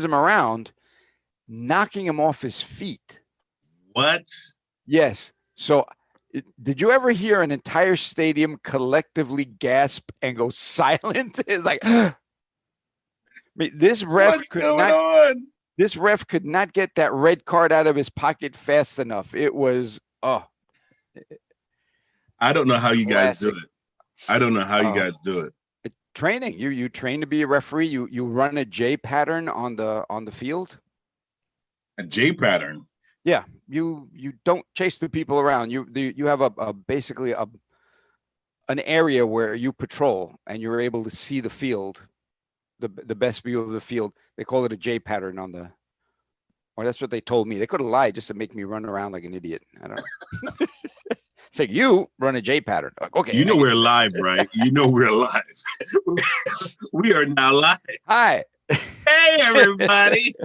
him around, knocking him off his feet. What? Yes. So did you ever hear an entire stadium collectively gasp and go silent? It's like, I mean, What's going on? this ref could not get that red card out of his pocket fast enough. It was I don't know how you guys do classic. it. I don't know how you guys do it. Training. You train to be a referee. You run a J pattern on the field. A J pattern. Yeah, you don't chase the people around. You have a basically an area where you patrol and you're able to see the field, the best view of the field. They call it a J pattern on the, or that's what they told me. They could have lied just to make me run around like an idiot. I don't know. It's like, you run a J pattern. Like, okay. You know we're live, right? You know we're live. We are now live. Hi. Hey, everybody.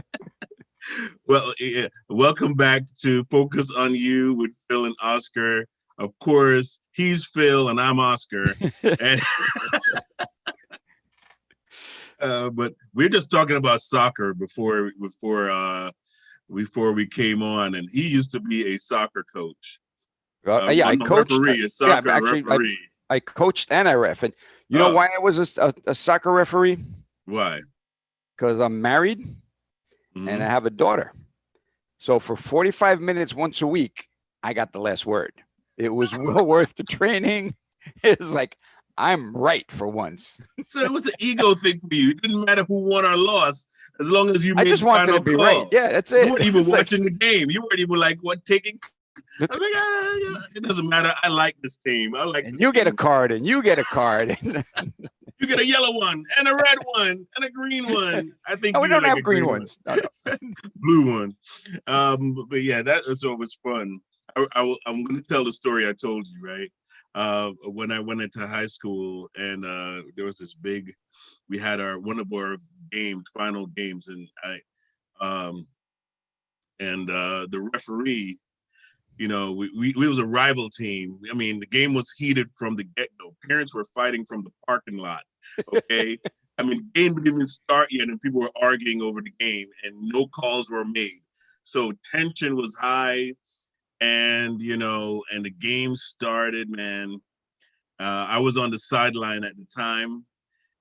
Well, yeah, welcome back to Focus on You with Phil and Oscar. Of course, he's Phil and I'm Oscar. And but we're just talking about soccer before we came on, and he used to be a soccer coach. Yeah, I coached. Referee, a soccer referee. I coached and I ref, and you know why I was a soccer referee? Why? Because I'm married and I have a daughter. So for 45 minutes once a week, I got the last word. It was well worth the training. It's like, I'm right for once. So it was an ego thing for you. It didn't matter who won or lost, as long as you made I just wanted to be call. right. Yeah, that's it. You weren't even watching the game. You weren't even like, taking. I was like, yeah, it doesn't matter. I like this team. I like. And you get a card, and you get a card. You get a yellow one, and a red one, and a green one. I think we don't have green ones. No. Blue one. But yeah, that's always fun. I'm going to tell the story I told you, right? When I went into high school, and there was this big. We had one of our final games, and the referee. You know, we was a rival team. I mean, the game was heated from the get-go. Parents were fighting from the parking lot. Okay. I mean, the game didn't even start yet, and people were arguing over the game, and no calls were made. So tension was high, and and the game started, man. I was on the sideline at the time,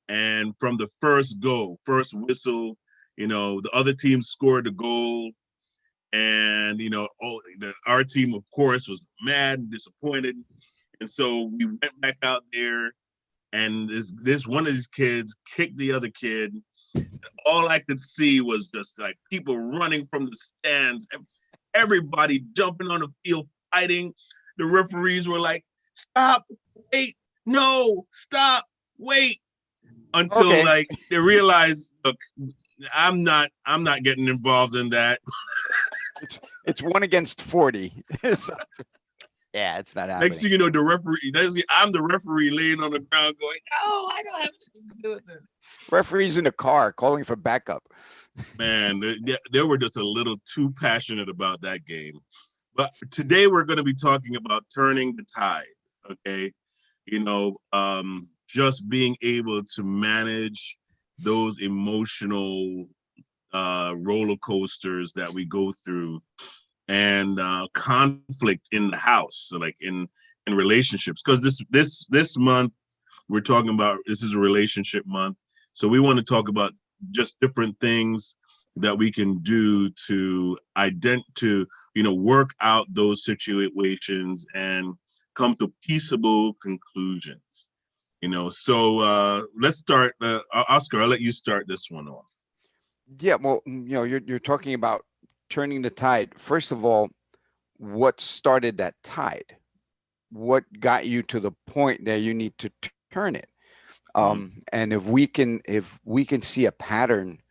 and from the first whistle, the other team scored a goal. And our team, of course, was mad and disappointed, and so we went back out there, and this one of these kids kicked the other kid. All I could see was just like people running from the stands, everybody jumping on the field, fighting. The referees were like, "Stop! Wait! No! Stop! Wait!" Until like they realized, look, I'm not getting involved in that. It's 1 against 40. Yeah, it's not happening. Next thing you know, the referee, I'm the referee laying on the ground going, "No, I don't have anything to do with this." Referees in the car calling for backup. Man, they were just a little too passionate about that game. But today we're going to be talking about turning the tide, okay? Just being able to manage those emotional roller coasters that we go through, and conflict in the house, so like in relationships, because this month we're talking about, this is a relationship month, so we want to talk about just different things that we can do to work out those situations and come to peaceable conclusions. So let's start. Oscar, I'll let you start this one off. Yeah, well, you're talking about turning the tide. First of all, what started that tide? What got you to the point that you need to turn it? And if we can see a pattern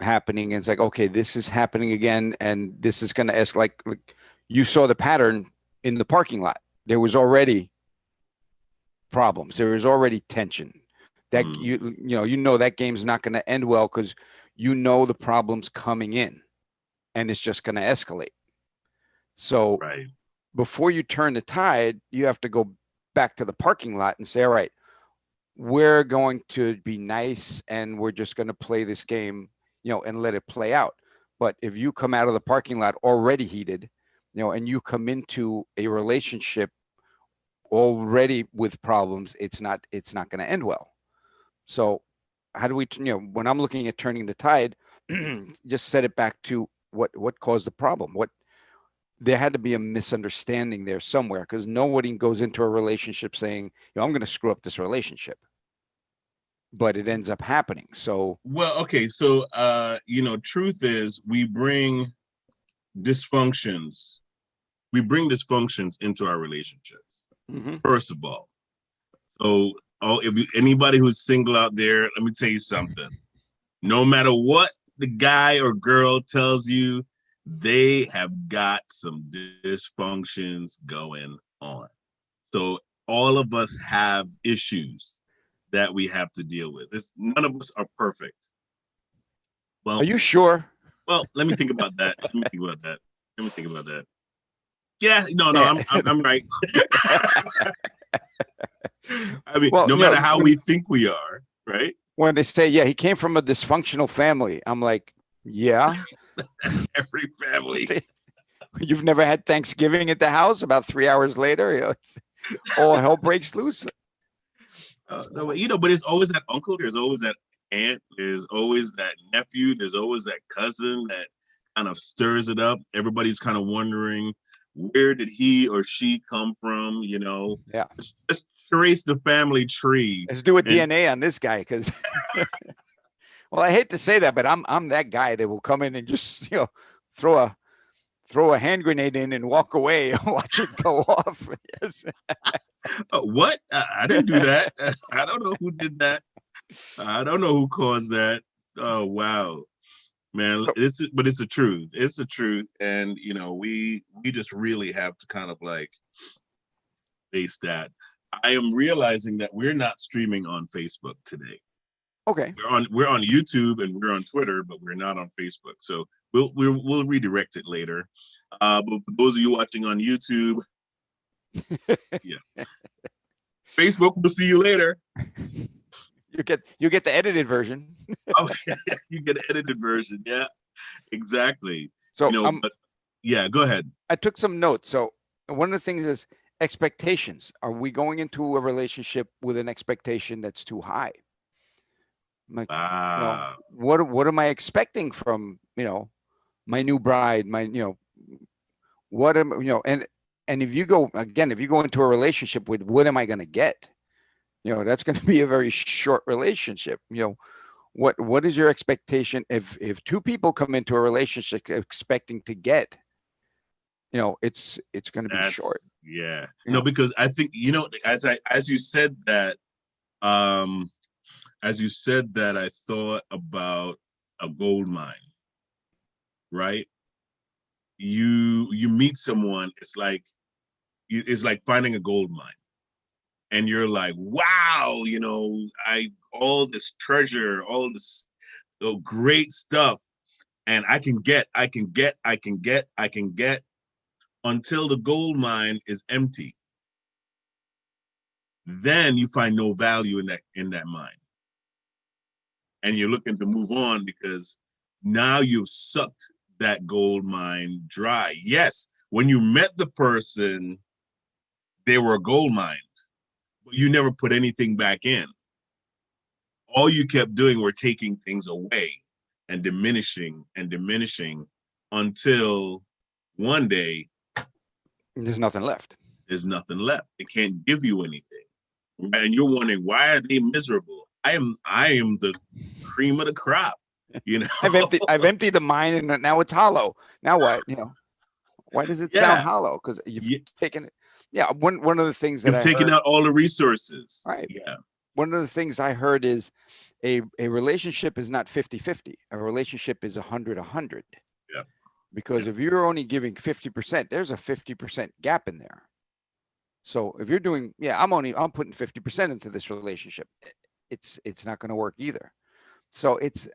happening, and it's like, okay, this is happening again, and this is going to escalate. Like you saw the pattern in the parking lot. There was already problems. There was already tension. That that game's not going to end well because the problem's coming in, and it's just going to escalate. So before you turn the tide, you have to go back to the parking lot and say, all right, we're going to be nice, and we're just going to play this game and let it play out. But if you come out of the parking lot already heated, and you come into a relationship already with problems, it's not going to end well. So how do we, when I'm looking at turning the tide, just set it back to what caused the problem? What there had to be a misunderstanding there somewhere, because nobody goes into a relationship saying, I'm going to screw up this relationship, but it ends up happening. So, well, okay, so truth is dysfunctions we bring dysfunctions into our relationships. mm-hmm. First of all, so anybody who's single out there, let me tell you something. No matter what the guy or girl tells you, they have got some dysfunctions going on. So all of us have issues that we have to deal with. None of us are perfect. Well, Are you sure? Well, let me think about that. Yeah, no, Yeah. I'm right. I mean, Well, no matter how we think we are, right? When they say, yeah, he came from a dysfunctional family, I'm like, yeah. Every family. You've never had Thanksgiving at the house. About 3 hours later, all hell breaks loose. No, but it's always that uncle. There's always that aunt. There's always that nephew. There's always that cousin that kind of stirs it up. Everybody's kind of wondering, where did he or she come from? Yeah. Let's trace the family tree. Let's do a DNA on this guy, because well, I hate to say that, but I'm that guy that will come in and just throw a hand grenade in and walk away and watch it go off. Yes. What? I didn't do that. I don't know who did that. I don't know who caused that. Oh wow, man! But it's the truth. It's the truth, and we just really have to kind of like face that. I am realizing that we're not streaming on Facebook today. Okay. We're on YouTube and we're on Twitter, but we're not on Facebook. So we'll redirect it later. But for those of you watching on YouTube, yeah, Facebook. We'll see you later. You get the edited version. Oh, yeah, you get an edited version. Yeah, exactly. So but yeah, go ahead. I took some notes. So one of the things is expectations. Are we going into a relationship with an expectation that's too high? Like, what am I expecting from, my new bride, what am, and if you go into a relationship with what am I going to get? That's going to be a very short relationship. What is your expectation if two people come into a relationship expecting to get, it's going to be short. Yeah. No, because I think, as you said that, I thought about a gold mine, right? You meet someone, it's like finding a gold mine. And you're like, wow, all this treasure, all this great stuff. And I can get until the gold mine is empty. Then you find no value in that mine. And you're looking to move on because now you've sucked that gold mine dry. Yes, when you met the person, they were a gold mine, but you never put anything back in. All you kept doing were taking things away and diminishing until one day there's nothing left. There's nothing left. It can't give you anything. And you're wondering, why are they miserable? I am the cream of the crop. I've emptied the mine and now it's hollow. Now what? Why does it sound hollow? Because you've taken it. Yeah, one of the things that you've taken out all the resources. Right. Yeah. One of the things I heard is a relationship is not 50-50. A relationship is 100-100. Yeah. Because if you're only giving 50%, there's a 50% gap in there. So if you're doing, I'm putting 50% into this relationship, it's not going to work either. So it's,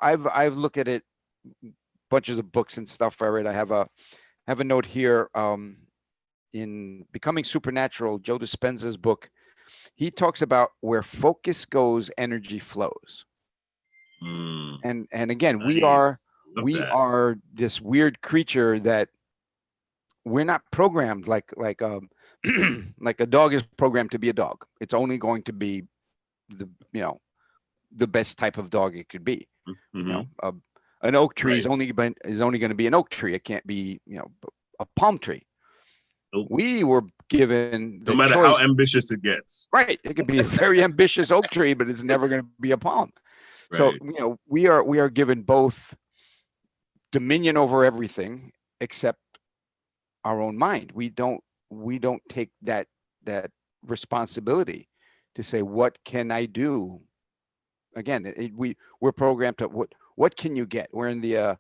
I've looked at it, bunches of books and stuff I read. I have a note here, in Becoming Supernatural, Joe Dispenza's book. He talks about where focus goes, energy flows. And again, Nice. Love we that. are this weird creature that we're not programmed like a dog is programmed to be a dog. It's only going to be the the best type of dog it could be. You know, Mm-hmm. an oak tree Right. is only going to be an oak tree. It can't be a palm tree. Nope. We were given the No matter how choice. ambitious it gets. Right, it could be a very ambitious oak tree, but it's never going to be a palm. So Right. we are given both dominion over everything except our own mind. We don't take that responsibility to say, what can I do? Again, we're programmed to what can you get? We're in the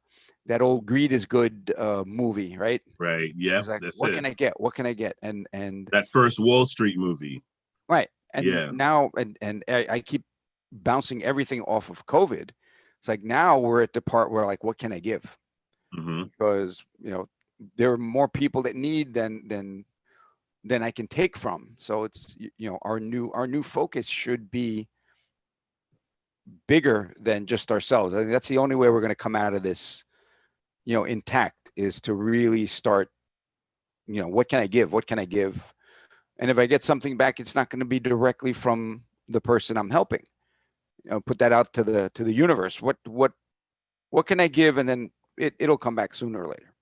that old greed is good movie, right? Right. Yep. It's like, That's what it. can I get? What can I get? And That first Wall Street movie. right. And Yeah. now and I keep bouncing everything off of COVID. It's like now we're at the part where, like, what can I give? Mm-hmm. Because there are more people that need than I can take from. So it's our new focus should be bigger than just ourselves. I think that's the only way we're going to come out of this, intact, is to really start, what can I give? What can I give? And if I get something back, it's not going to be directly from the person I'm helping. Put that out to the universe. What can I give? And then it'll come back sooner or later.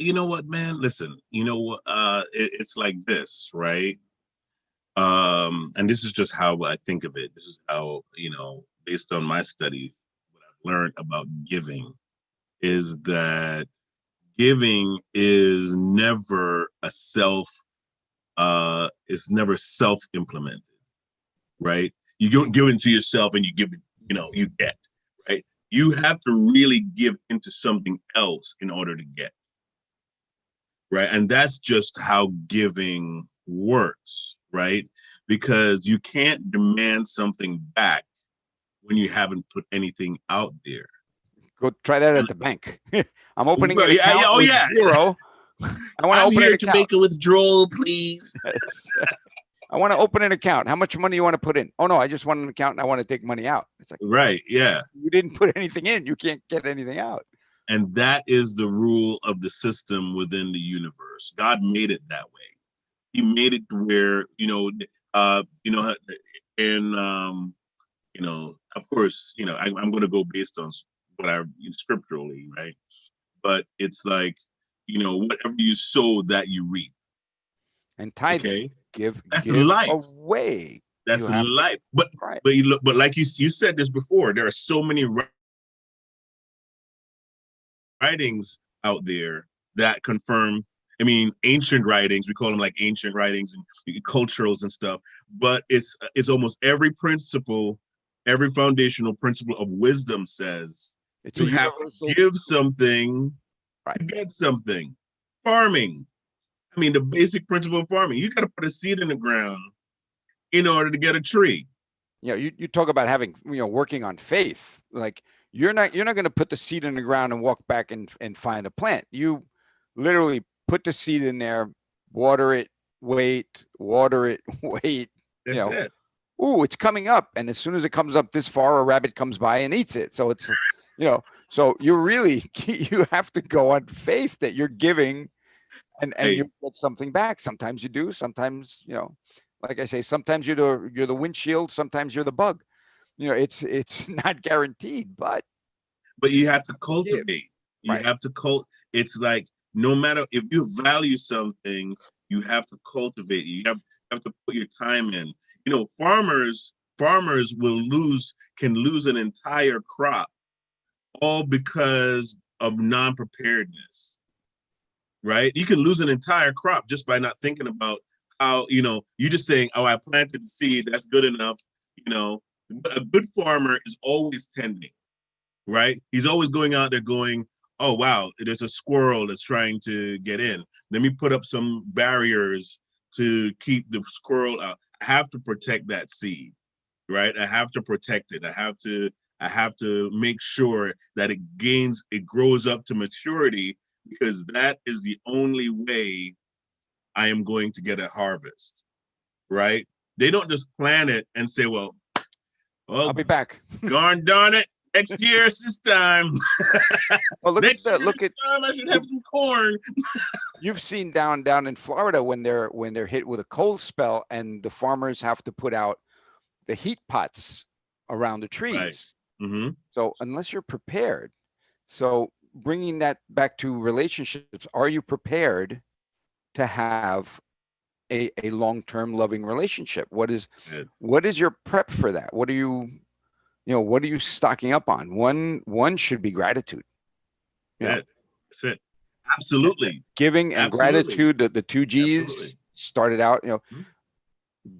You know what, man? Listen, you know what? It's like this, right? And this is just how I think of it. This is how, based on my studies, what I've learned about giving is that giving is never self-implemented, right? You don't give it to yourself and you give it, you get, right? You have to really give into something else in order to get, right? And that's just how giving works, right? Because you can't demand something back when you haven't put anything out there. Go try that at And the bank. I'm opening an yeah, account oh with yeah, zero. I want to I'm open an here to account. make a withdrawal, please. I want to open an account. How much money you want to put in? Oh no, I just want an account and I want to take money out. It's like, Right, yeah. you didn't put anything in. You can't get anything out. And that is the rule of the system within the universe. God made it that way. He made it where, and of course, I'm going to go based on what I scripturally, right? But it's like, whatever you sow, that you reap. And tithing, Okay, that's give life. away. You That's have to, life. But right. but you look, but like you said this before, there are so many writings out there that confirm. I mean, ancient writings, we call them like ancient writings and culturals and stuff, but it's almost every principle, every foundational principle of wisdom says It's you a have to universal give truth. something Right. to get something. Farming. I mean, the basic principle of farming, you got to put a seed in the ground in order to get a tree. You talk about having, working on faith. Like, you're not going to put the seed in the ground and walk back and find a plant. You literally put the seed in there, water it, wait, water it, wait, you That's know, it. ooh, it's coming up. And as soon as it comes up this far, a rabbit comes by and eats it. So it's, so you really, you have to go on faith that you're giving, and Hey, you get something back. Sometimes you do, sometimes, like I say, sometimes you're the windshield, sometimes you're the bug. It's not guaranteed, but but you have to give. cultivate. You Right. have to It's like no matter if you value something, you have to cultivate. You have to put your time in. Farmers can lose an entire crop all because of non-preparedness, right? You can lose an entire crop just by not thinking about how, you just saying, oh, I planted the seed, that's good enough. You know, a good farmer is always tending, right? He's always going out there going, oh, wow, there's a squirrel that's trying to get in. Let me put up some barriers to keep the squirrel out. I have to protect that seed, right? I have to protect it. I have to make sure that it grows up to maturity, because that is the only way I am going to get a harvest, right? They don't just plant it and say, well, I'll oh, be back. darn it, Next year, it's this time. Well, Next year, look this at time, I should have some corn. you've seen down in Florida when they're hit with a cold spell and the farmers have to put out the heat pots around the Right. trees. Mm-hmm. So unless you're prepared, so bringing that back to relationships, are you prepared to have a long-term loving relationship? What is your prep for that? What are what are you stocking up on? One should be gratitude. You know, It. That's it. Absolutely. giving and Absolutely. gratitude, the two Absolutely. G's started out, Mhm.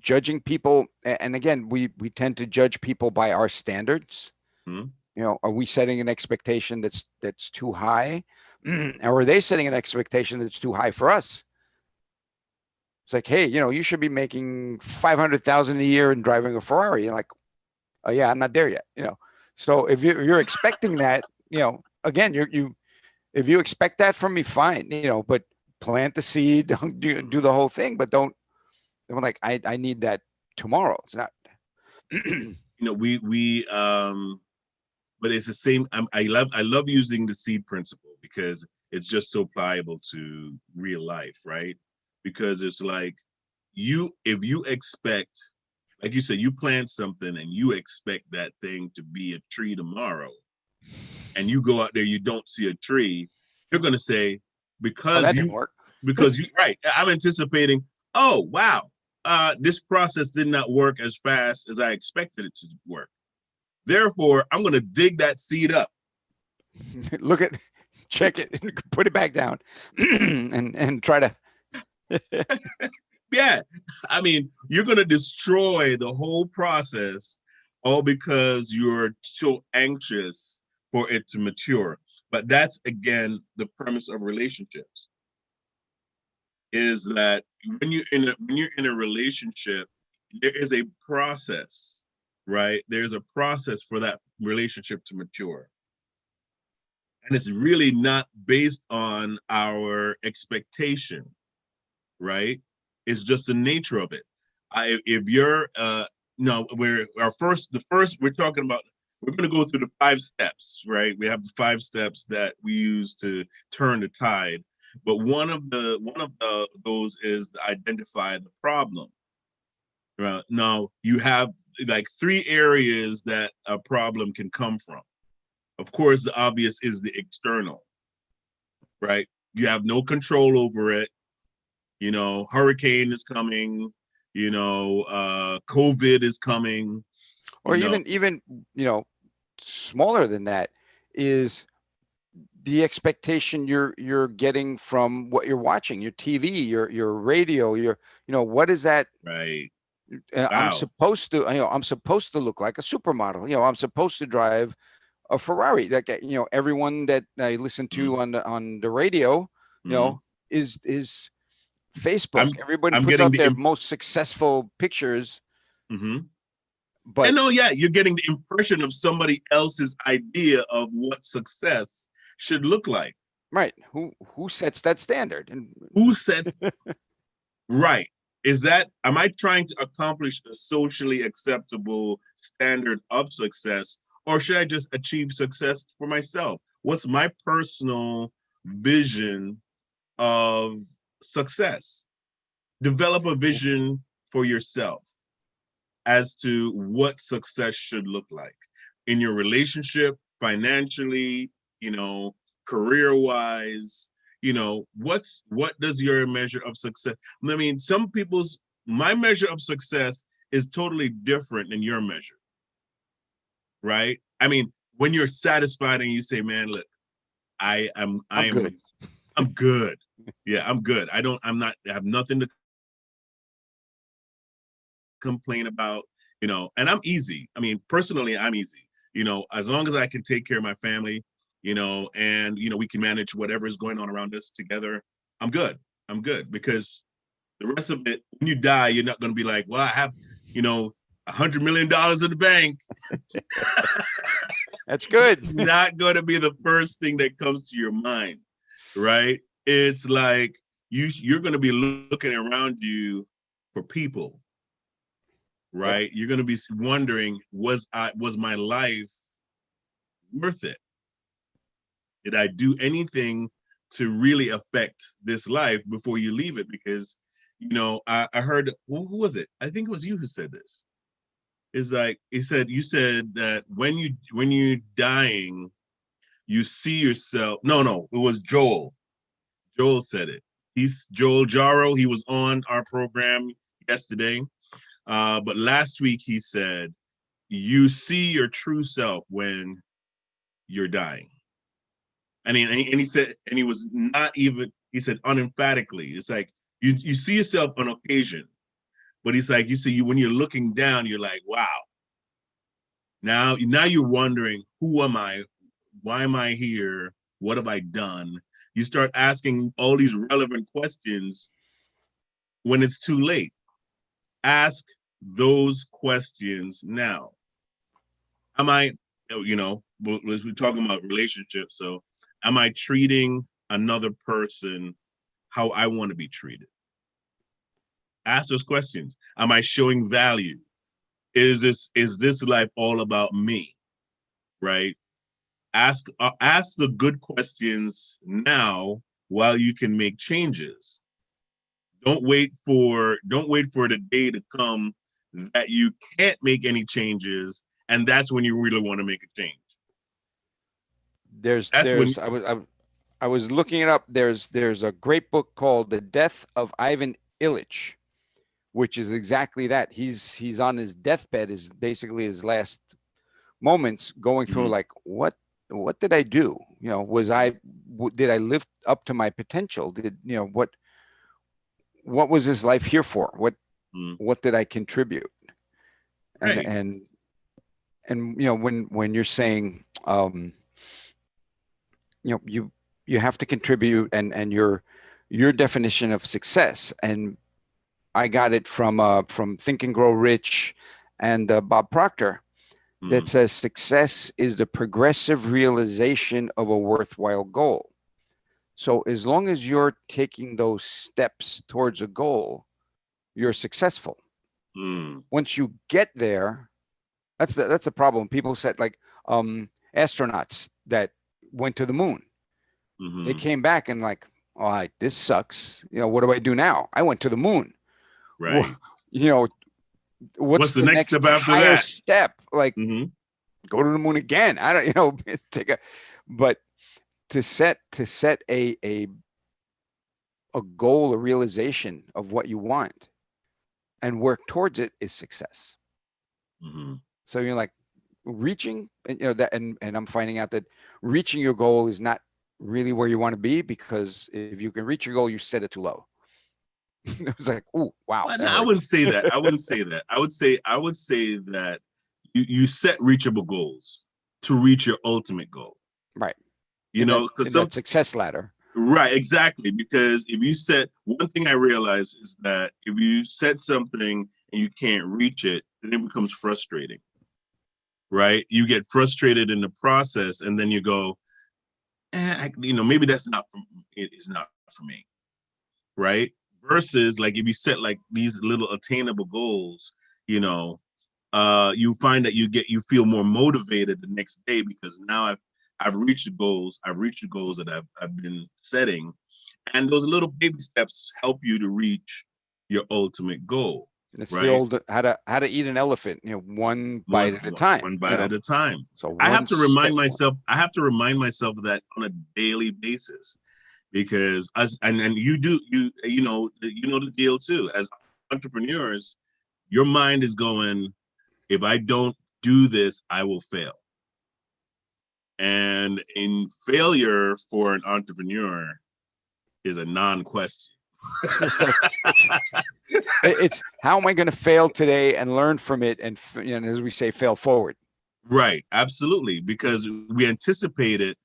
judging people. And again, we tend to judge people by our standards. Mhm. Are we setting an expectation that's too high? Or are they setting an expectation that's too high for us? It's like, hey, you should be making 500,000 a year and driving a Ferrari. You're like, oh yeah, I'm not there yet. So if you're expecting that, again, if you expect that from me, fine. But plant the seed, do the whole thing, but don't like I need that tomorrow. It's not. We but it's the same. I love using the seed principle because it's just so pliable to real life, right? Because it's like if you expect, like you said, you plant something and you expect that thing to be a tree tomorrow, and you go out there, you don't see a tree, you're going to say, Oh, because that you didn't work. right, I'm anticipating, oh wow, this process did not work as fast as I expected it to work. Therefore, I'm going to dig that seed up. Look at, check it, put it back down, and try to. Yeah, I mean, you're going to destroy the whole process all because you're so anxious for it to mature. But that's again the premise of relationships, is that when you're in a relationship, there is a process, right? There's a process for that relationship to mature. And it's really not based on our expectation, right? It's just the nature of it. If you're no, we're our first the first we're talking about, we're going to go through the 5 steps, right? We have the 5 steps that we use to turn the tide, but one of the those is to identify the problem. Right? Now you have like 3 areas that a problem can come from. Of course, the obvious is the external, right? You have no control over it. Hurricane is coming, COVID is coming, Or you know, even smaller than that is the expectation you're getting from what you're watching, your TV, your radio, what is that? right. I'm Wow. supposed to, I'm supposed to look like a supermodel. I'm supposed to drive a Ferrari. That everyone that I listen Mm-hmm. to on the radio, you Mm-hmm. know, is Facebook. I'm Everybody I'm puts getting out the their most successful pictures, mm-hmm. And but no, yeah, you're getting the impression of somebody else's idea of what success should look like. right, who sets that standard? And Who sets right? Am I trying to accomplish a socially acceptable standard of success, or should I just achieve success for myself? What's my personal vision of success? Develop a vision for yourself as to what success should look like in your relationship, financially, you know, career wise. What does your measure of success? I mean, some people's my measure of success is totally different than your measure, right? I mean, when you're satisfied and you say, "Man, look, I am, I I'm good. am, I'm good. Yeah, I'm good. I have nothing to complain about, and I'm easy. I mean, personally, I'm easy, as long as I can take care of my family, and, we can manage whatever is going on around us together. I'm good. I'm good because the rest of it, when you die, you're not going to be like, well, I have, $100 million in the bank. That's good. It's not going to be the first thing that comes to your mind, right? It's like you're going to be looking around you for people, Yeah. right? You're going to be wondering, was my life worth it? Did I do anything to really affect this life before you leave it? Because, I heard, who was it? I think it was you who said this. It's like, you said that when you're dying, you see yourself. No, it was Joel. Joel said it. He's Joel Jaro. He was on our program yesterday. But last week he said, you see your true self when you're dying. And he said, and he was not even, he said unemphatically, it's like you see yourself on occasion, but he's like, you see you when you're looking down, you're like, wow. Now you're wondering, who am I? Why am I here? What have I done? You start asking all these relevant questions when it's too late. Ask those questions now. Am I, we're talking about relationships. So am I treating another person how I want to be treated? Ask those questions. Am I showing value? Is this life all about me? Right? Ask the good questions now while you can make changes. Don't wait for the day to come that you can't make any changes, and that's when you really want to make a change. There's That's when there's I was looking it up. There's a great book called The Death of Ivan Illich, which is exactly that. He's on his deathbed, is basically his last moments, going through like, what did I do? Did I live up to my potential? What was this life here for? What did I contribute? And right. when you're saying, you have to contribute, and your definition of success, and I got it from Think and Grow Rich and Bob Proctor, that says success is the progressive realization of a worthwhile goal. So as long as you're taking those steps towards a goal, you're successful. Once you get there, that's the problem. People said, like, astronauts that went to the moon. They came back and like, all right, this sucks. What do I do now? I went to the moon. Right. What's the the next step after higher that? step? Like, go to the moon again. I don't, but to set a goal, a realization of what you want, and work towards it is success. So you're like reaching, and that, and I'm finding out that reaching your goal is not really where you want to be, because if you can reach your goal, you set it too low. It was like, oh wow. Well, no, I wouldn't say that. I wouldn't say that. I would say that you set reachable goals to reach your ultimate goal. Right. Because that success ladder. Right, exactly. Because if you set, one thing I realize is that if you set something and you can't reach it, then it becomes frustrating. Right? You get frustrated in the process, and then you go, maybe that's not for, it's not for me. Right? Versus like if you set like these little attainable goals, you find that you feel more motivated the next day, because now I've reached the goals. I've reached the goals that I've been setting, and those little baby steps help you to reach your ultimate goal. It's right? the old how to eat an elephant, one bite at a time. One bite at a time. So I have to remind myself of that on a daily basis, because and you know the deal too. As entrepreneurs, your mind is going, if I don't do this, I will fail. And in failure for an entrepreneur is a non-question. It's how am I going to fail today and learn from it, and as we say, fail forward. Right, absolutely, because we anticipate it.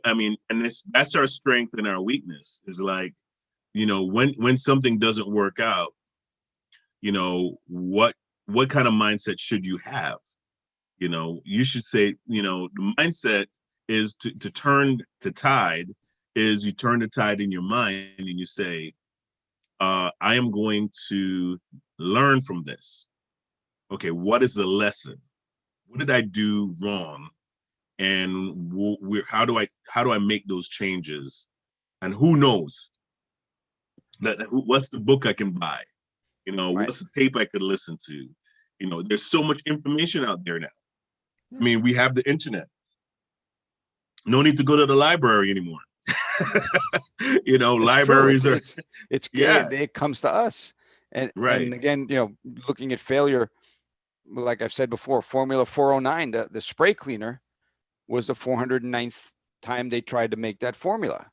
I mean, and that's our strength and our weakness. Is like, when something doesn't work out, what kind of mindset should you have? You should say, the mindset is to turn to tide, is you turn the tide in your mind and you say, I am going to learn from this. Okay, what is the lesson? What did I do wrong? and how do I make those changes? And who knows what's the book I can buy? Right. What's the tape I could listen to? There's so much information out there now. I mean, we have the internet. No need to go to the library anymore. It's true. Libraries are, yeah, It comes to us. And right. again, looking at failure, like I've said before, Formula 409, the spray cleaner was the 409th time they tried to make that formula.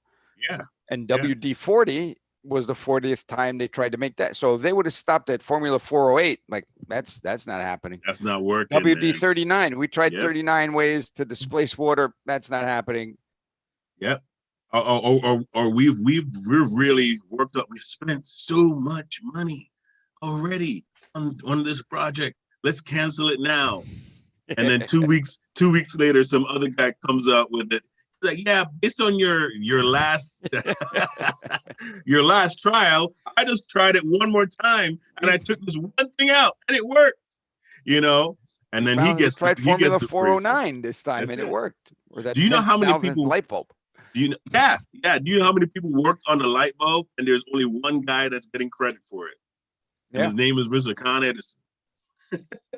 Yeah. And Yeah. WD-40 was the 40th time they tried to make that. So if they would have stopped at Formula 408, like that's not happening. That's not working. WD-39, we tried Yep. 39 ways to displace water. That's not happening. Yep. Or we've really worked up. We've spent so much money already on this project. Let's cancel it now. And then 2 weeks later, some other guy comes out with it. It's like, yeah, based on your last your last trial, I just tried it one more time and I took this one thing out and it worked. And then he tried Formula to 409 this time and it worked. Or that Do you know how many 10,000th people light bulb? Do you know? Yeah. Do you know how many people worked on the light bulb and there's only one guy that's getting credit for it? And his name is Mr. Con Edison.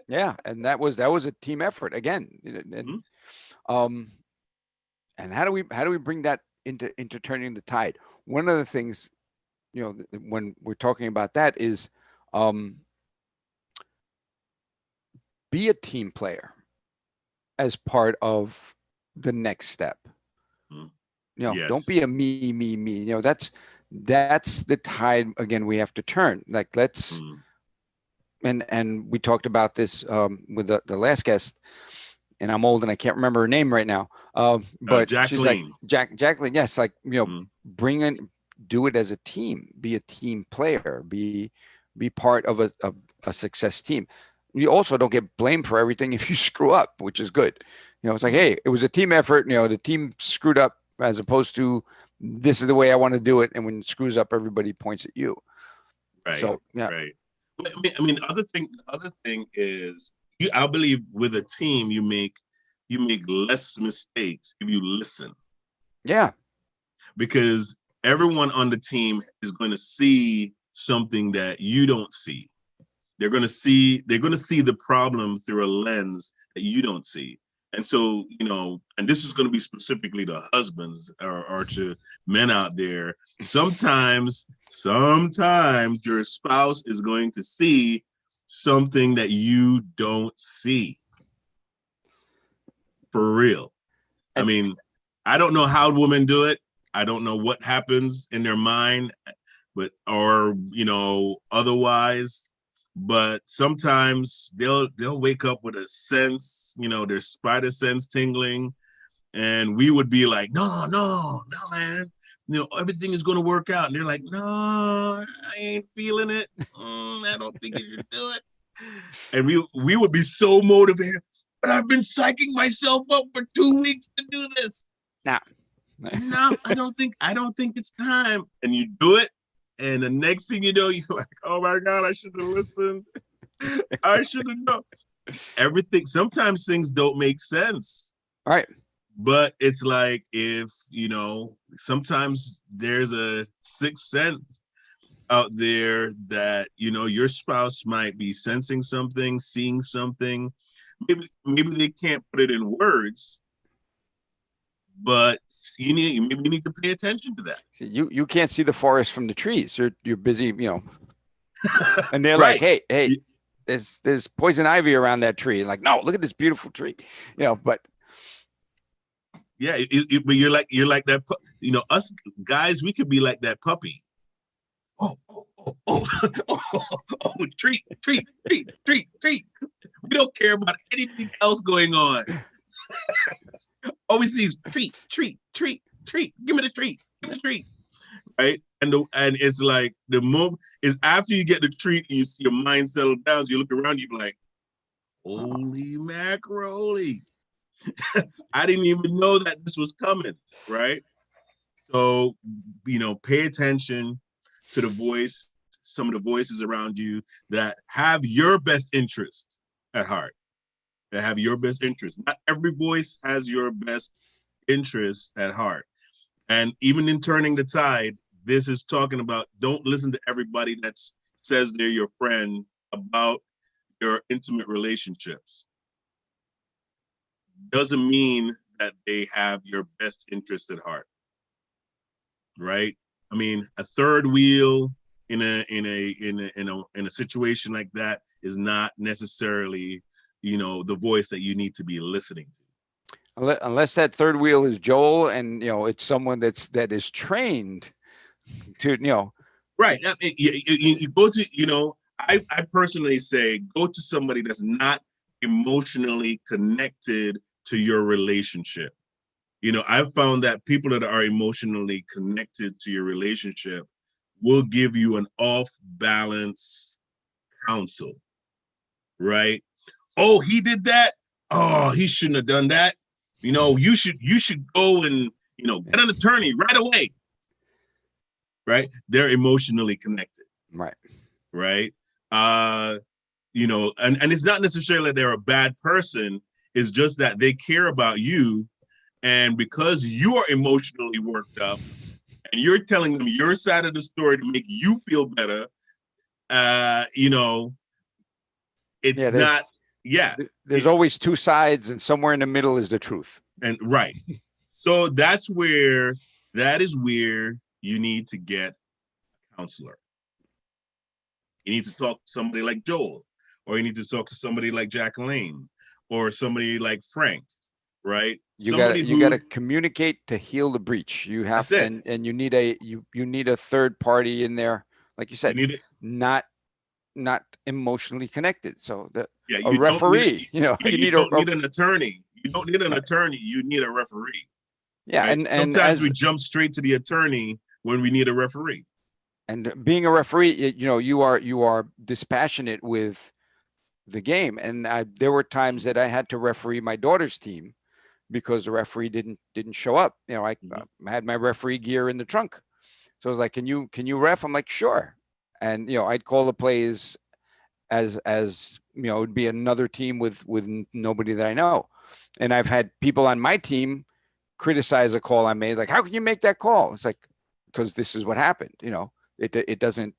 Yeah, and that was a team effort again. And and how do we bring that into turning the tide? One of the things, when we're talking about that is be a team player as part of the next step. Yes. Don't be a me. That's the tide again we have to turn. Like let's and we talked about this with the last guest, and I'm old and I can't remember her name right now. But Jacqueline. She's like Jacqueline. Yes, like bring in, do it as a team. Be a team player. Be part of a success team. You also don't get blamed for everything if you screw up, which is good. It's like, hey, it was a team effort. The team screwed up, as opposed to this is the way I want to do it. And when it screws up, everybody points at you. Right. So yeah. Right. I mean, other thing is I believe with a team you make less mistakes if you listen. Yeah. Because everyone on the team is going to see something that you don't see. They're going to see the problem through a lens that you don't see. And so, and this is going to be specifically to husbands or to men out there. Sometimes your spouse is going to see something that you don't see. For real. I mean, I don't know how women do it. I don't know what happens in their mind, or otherwise. But sometimes they'll wake up with a sense, their spider sense tingling, and we would be like, no, man, everything is going to work out. And they're like, no, I ain't feeling it. I don't think you should do it. And we would be so motivated, but I've been psyching myself up for 2 weeks to do this. No, I don't think it's time. And you do it. And the next thing you know, you're like, oh my God, I should have listened. I should have known. Everything, sometimes things don't make sense. All right. But it's like if, sometimes there's a sixth sense out there that, your spouse might be sensing something, seeing something. Maybe they can't put it in words, but you need to pay attention to that. See, you can't see the forest from the trees. You're busy, and they're Right. like, hey, there's poison ivy around that tree. Like, no, look at this beautiful tree, but yeah, but you're like that. Us guys, we could be like that puppy. Oh, treat. We don't care about anything else going on. All we see is treat. Give me the treat. Right? And it's like the moment is after you get the treat, your mind settles down. So you look around, you be like, holy macaroni. I didn't even know that this was coming, right? So, pay attention to some of the voices around you that have your best interest at heart. that have your best interest. Not every voice has your best interest at heart. And even in turning the tide, this is talking about don't listen to everybody that says they're your friend about your intimate relationships. Doesn't mean that they have your best interest at heart, right? I mean, a third wheel in a situation like that is not necessarily, the voice that you need to be listening to. Unless that third wheel is Joel, and it's someone that is trained to Right. I mean, you go to, I personally say go to somebody that's not emotionally connected to your relationship. I've found that people that are emotionally connected to your relationship will give you an off balance counsel, right? Oh, he did that. Oh, he shouldn't have done that. You should go and get an attorney right away. Right? They're emotionally connected. right. Right? And it's not necessarily they're a bad person. It's just that they care about you. And because you are emotionally worked up and you're telling them your side of the story to make you feel better, it's Yeah, not, yeah. there's always two sides, and somewhere in the middle is the truth. And right. So that is where you need to get a counselor. You need to talk to somebody like Joel, or you need to talk to somebody like Jacqueline, or somebody like Frank, right? You Somebody got you who got to communicate to heal the breach. You have that's it. and you need you need a third party in there, like you You said, need it. not emotionally connected. So Yeah, a you don't need it. referee, Yeah, you you need don't need an attorney. You don't need an right. attorney. You need a referee. Yeah, Right. and Sometimes we jump straight to the attorney when we need a referee. and being a referee, you are dispassionate with the game. And there were times that I had to referee my daughter's team because the referee didn't show up. I had my referee gear in the trunk, so I was like, "Can you ref?" I'm like, "Sure." And I'd call the plays as it would be another team with nobody that I know, and I've had people on my team criticize a call I made, like, "How can you make that call?" It's like, because this is what happened. It doesn't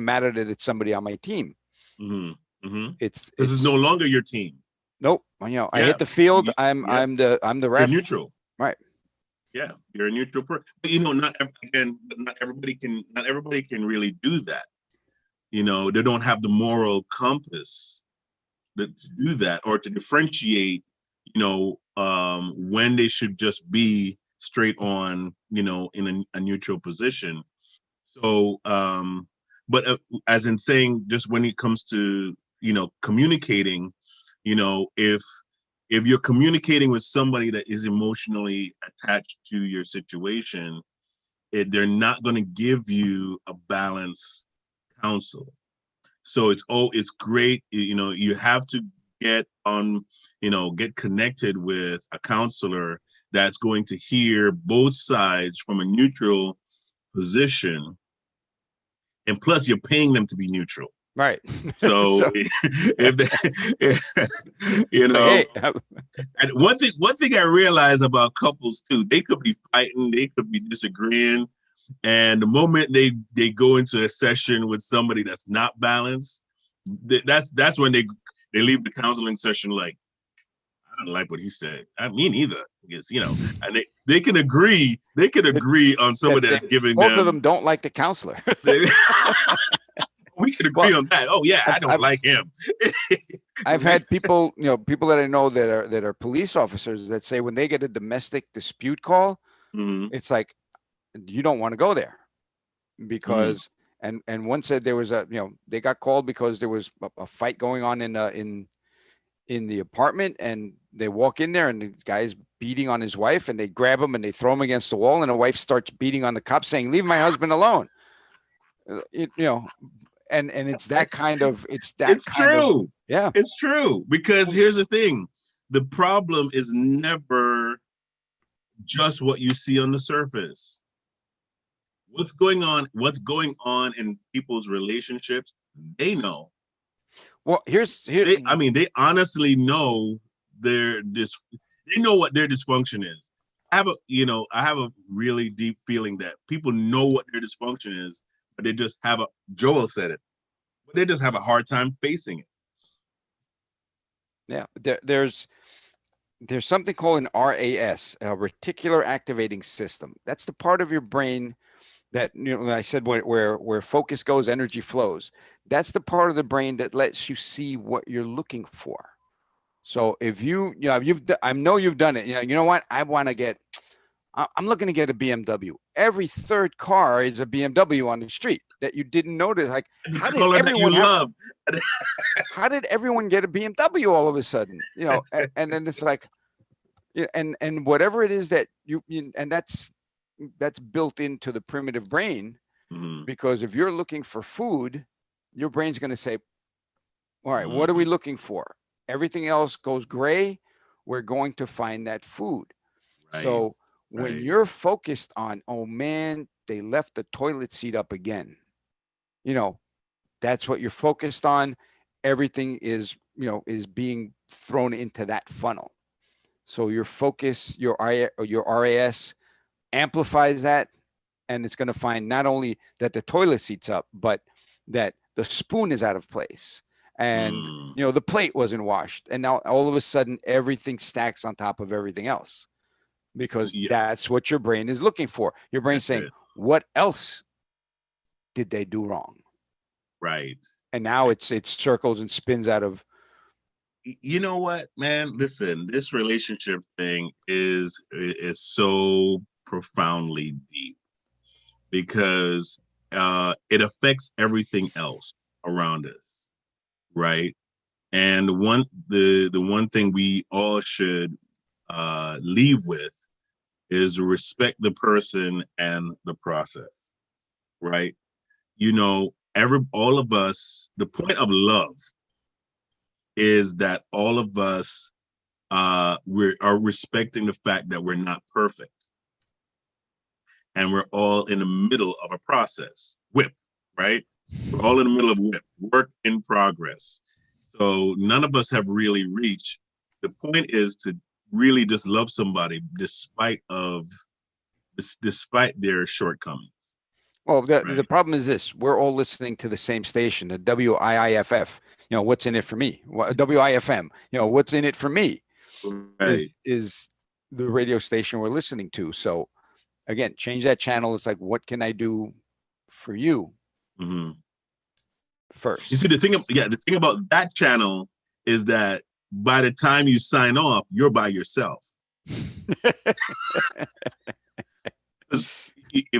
matter that it's somebody on my team. Mm-hmm. Mm-hmm. This is It's no longer your team. nope. I Yeah. hit the field. Yeah. I'm the You're ref. neutral. Right. Yeah. You're a neutral person. But not everybody can really do that. They don't have the moral compass to do that or to differentiate, when they should just be straight on, in a neutral position. So, but as in saying, just when it comes to, communicating, if you're communicating with somebody that is emotionally attached to your situation, they're not going to give you a balanced counsel. So it's great. You have to get on, get connected with a counselor that's going to hear both sides from a neutral position. And plus you're paying them to be neutral. Right. So, So if they, hey, and one thing I realize about couples too, they could be fighting, they could be disagreeing, and the moment they go into a session with somebody that's not balanced, that's when they leave the counseling session like, I don't like what he said. I mean, either because and they can agree on somebody that's giving both of them. them don't like the counselor. We can Well, agree on that. Oh yeah, I don't like him. I've had people that I know that are police officers that say when they get a domestic dispute call, Mm-hmm. it's like you don't want to go there because Mm-hmm. and one said there was they got called because there was a fight going on in the apartment, and they walk in there and the guy's beating on his wife, and they grab him and they throw him against the wall, and the wife starts beating on the cop saying, "Leave my husband alone." And it's that kind of It's true. yeah. It's true because here's the thing: the problem is never just what you see on the surface. What's going on in people's relationships, they know. Well, here. They honestly know they know what their dysfunction is. I have a really deep feeling that people know what their dysfunction is, but they just have Joel said it, but they just have a hard time facing it. Yeah, there's something called an RAS, a reticular activating system. That's the part of your brain that, I said where focus goes, energy flows. That's the part of the brain that lets you see what you're looking for. So if I know you've done it. You know what? I'm looking to get a BMW. Every third car is a BMW on the street that you didn't notice. Like, The how did color that you everyone have? love. How did everyone get a BMW all of a sudden? And then it's like, and whatever it is that and that's built into the primitive brain, Mm-hmm. because if you're looking for food, your brain's going to say, all right, what are we Mm-hmm. looking for? Everything else goes gray. We're going to find that food. Right. So when Right. you're focused on, oh man, they left the toilet seat up again, you know, that's what you're focused on. Everything is being thrown into that funnel. So your focus, your RAS amplifies that, and it's going to find not only that the toilet seat's up, but that the spoon is out of place, and Mm. the plate wasn't washed, and now all of a sudden everything stacks on top of everything else, because Yeah, that's what your brain is looking for. Your brain's that's saying, it. what else did they do wrong? Right. And now it circles and spins out of. You know what, man? Listen, this relationship thing is so profoundly deep because it affects everything else around us, right? And the one thing we all should leave with is respect the person and the process, right? All of us, the point of love is that all of us are respecting the fact that we're not perfect, and we're all in the middle of a process. WIP, right? We're all in the middle of WIP, work in progress. So none of us have really reached. The point is to really just love somebody despite their shortcomings. Well, the Right. problem is this: we're all listening to the same station, the WIIFF. What's in it for me? WIFM. What's in it for me is Right. is the radio station we're listening to. So again, change that channel. It's like, what can I do for you Mm-hmm. You first? see, the thing about that channel is that by the time you sign off, you're by yourself. If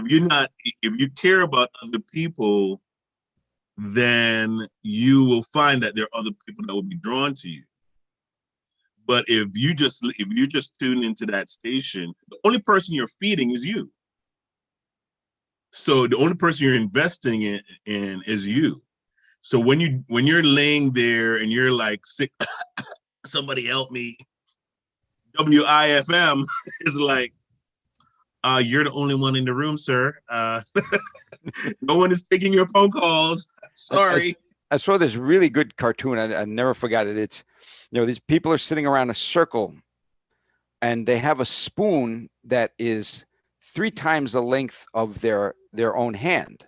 you care about other people, then you will find that there are other people that will be drawn to you. But if you just tune into that station, the only person you're feeding is you. So the only person you're investing in is you. So when you're laying there and you're like, sick, somebody help me, WIFM is like, you're the only one in the room, sir. No one is taking your phone calls. I, Sorry. I saw this really good cartoon. I never forgot it. It's, these people are sitting around a circle, and they have a spoon that is 3 times the length of their own hand,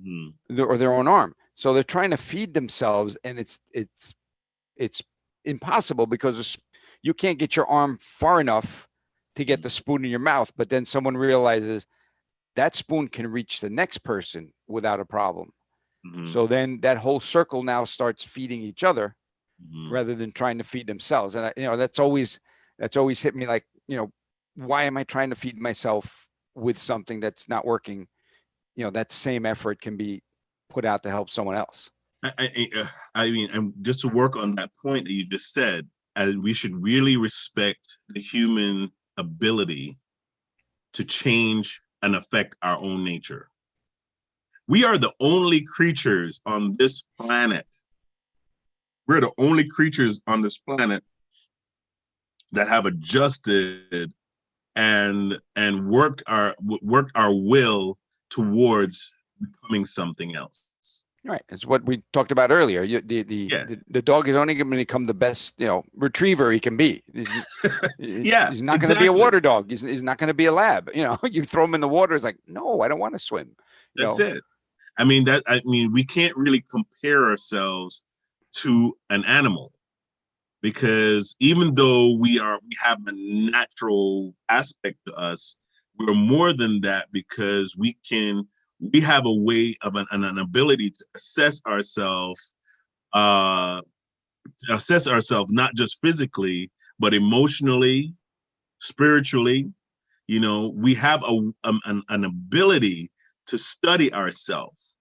Hmm. or their own arm. So they're trying to feed themselves, and it's impossible, because you can't get your arm far enough to get the spoon in your mouth. But then someone realizes that spoon can reach the next person without a problem. Hmm. So then that whole circle now starts feeding each other Hmm. rather than trying to feed themselves. And that's always hit me like, why am I trying to feed myself with something that's not working? That same effort can be put out to help someone else. I mean, and just to work on that point that you just said, and we should really respect the human ability to change and affect our own nature. We are the only creatures on this planet. We're the only creatures on this planet that have adjusted and worked our will towards becoming something else. Right. It's what we talked about earlier. Yeah, The dog is only going to become the best, retriever he can be. yeah, He's not going to be a exactly. water dog. He's not going to be a lab. You throw him in the water. It's like, no, I don't want to swim. You That's know, it. I mean, we can't really compare ourselves to an animal because even though we have a natural aspect to us, we're more than that because we have a way of an ability to uh assess ourselves not just physically but emotionally, spiritually. We have an ability to study ourselves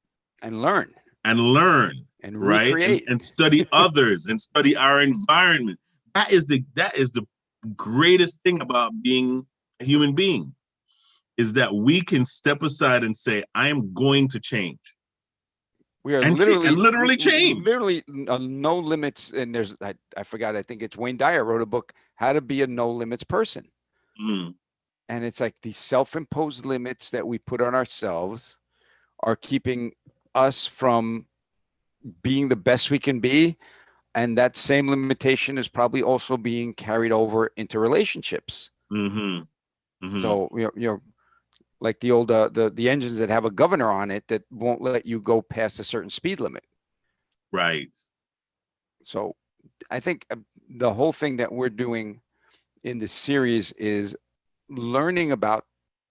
and learn and learn, and right? And recreate. and study others and study our environment. That is the greatest thing about being a human being, is that we can step aside and say, I am going to change, We are and literally, literally change. no limits. And I forgot, I think it's Wayne Dyer wrote a book, How to Be a No Limits Person. Mm, And it's like these self-imposed limits that we put on ourselves are keeping us from being the best we can be. And that same limitation is probably also being carried over into relationships. mm-hmm, mm-hmm, So, like the old the engines that have a governor on it that won't let you go past a certain speed limit. right. So I think the whole thing that we're doing in this series is learning about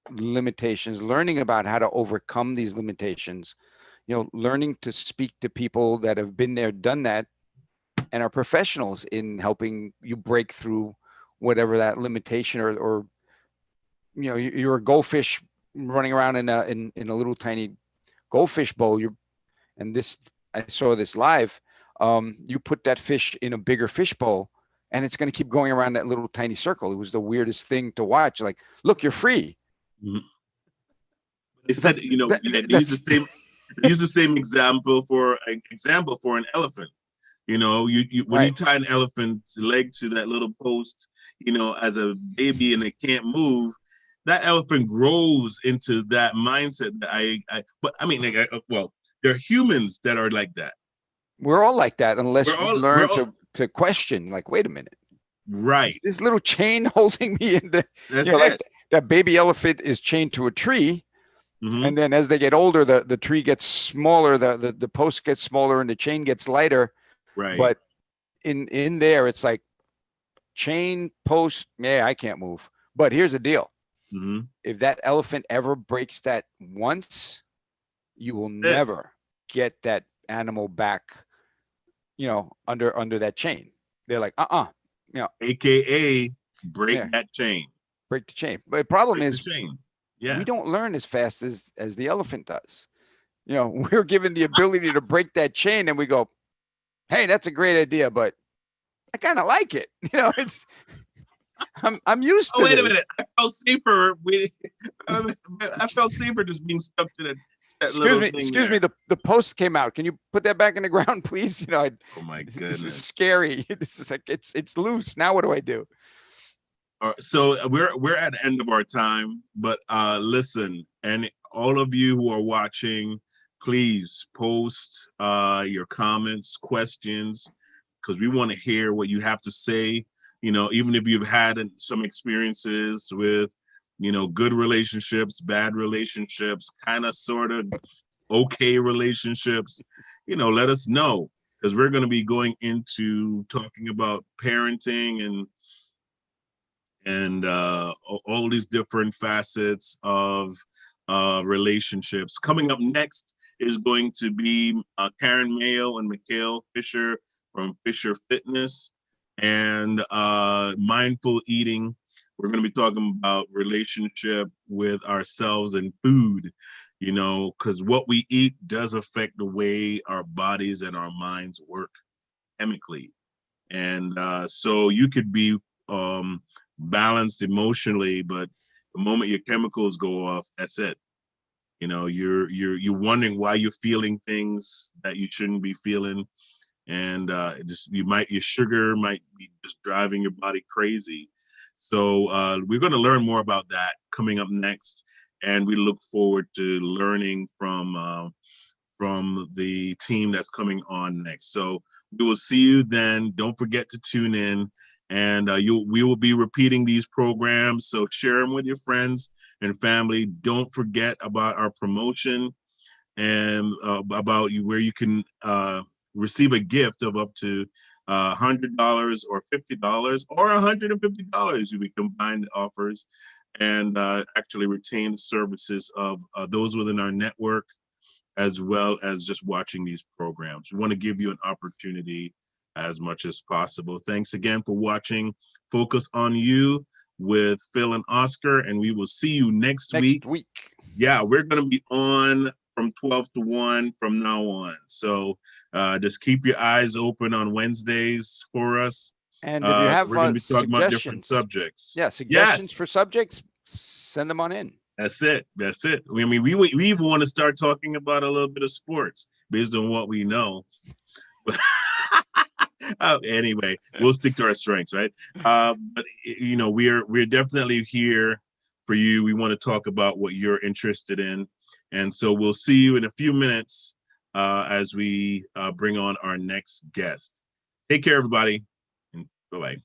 limitations, learning about how to overcome these limitations, learning to speak to people that have been there, done that, and are professionals in helping you break through whatever that limitation, or you're a goldfish running around in a little tiny goldfish bowl. And this, I saw this live. You put that fish in a bigger fish bowl, and it's going to keep going around that little tiny circle. It was the weirdest thing to watch. Like, look, you're free. Mhm. They It's like said, you had used the that's same use the same example for an elephant. You when you right. tie an elephant's leg to that little post, as a baby and it can't move, that elephant grows into that mindset that but I mean, like, well, there are humans that are like that. We're all like that We're unless we all we're learn all to question. Like, wait a minute, is right. this little chain holding me in the? That's Like it. that baby elephant is chained to a tree, Hmm. and then as they get older, the tree gets smaller, the post gets smaller, and the chain gets lighter. Right. But in there, it's like chain post. Yeah, I can't move. But here's the deal: Hmm. if that elephant ever breaks that once, you will It. never get that animal back. Under that chain. They're like, you know, AKA break yeah, that chain. break the chain. But the problem Break the is chain. we Yeah. don't learn as fast as the elephant does. We're given the ability to break that chain, and we go, "Hey, that's a great idea, but I kind of like it." I'm used Oh, to wait a this. minute. I felt safer. I felt safer just being stuck to that Excuse little me, thing excuse me. there. The post came out. Can you put that back in the ground, please? Oh my This is goodness. scary. This is like it's loose. Now what do I do? All right, so we're at the end of our time, but listen, and all of you who are watching, please post your comments, questions, because we want to hear what you have to say. Even if you've had some experiences with, good relationships, bad relationships, kind of, sort of, okay relationships, let us know, because we're going to be going into talking about parenting and all these different facets of relationships. Coming up next is going to be Karen Mayo and Mikhail Fisher from Fisher Fitness, and mindful eating. We're going to be talking about relationship with ourselves and food, because what we eat does affect the way our bodies and our minds work chemically. And so you could be um, balanced emotionally, but the moment your chemicals go off, that's it. You're wondering why you're feeling things that you shouldn't be feeling, and just your sugar might be just driving your body crazy. So we're going to learn more about that coming up next, and we look forward to learning from the team that's coming on next. So we will see you then. Don't forget to tune in, and we will be repeating these programs. So share them with your friends and family. Don't forget about our promotion and about where you can receive a gift of up to $100 or $50 or $150. We combine offers and actually retain the services of those within our network, as well as just watching these programs. We want to give you an opportunity as much as possible. Thanks again for watching Focus on You with Phil and Oscar, and we will see you next week. Yeah, we're going to be on from 12 to 1 from now on. So just keep your eyes open on Wednesdays for us. And if you have we're going to be talking about different subjects. Yeah, suggestions for subjects, send them on in. That's it. That's it. I mean, we even want to start talking about a little bit of sports based on what we know. Anyway, we'll stick to our strengths, right? But you know, we're definitely here for you. We want to talk about what you're interested in, and so we'll see you in a few minutes as we bring on our next guest. Take care, everybody, and bye-bye.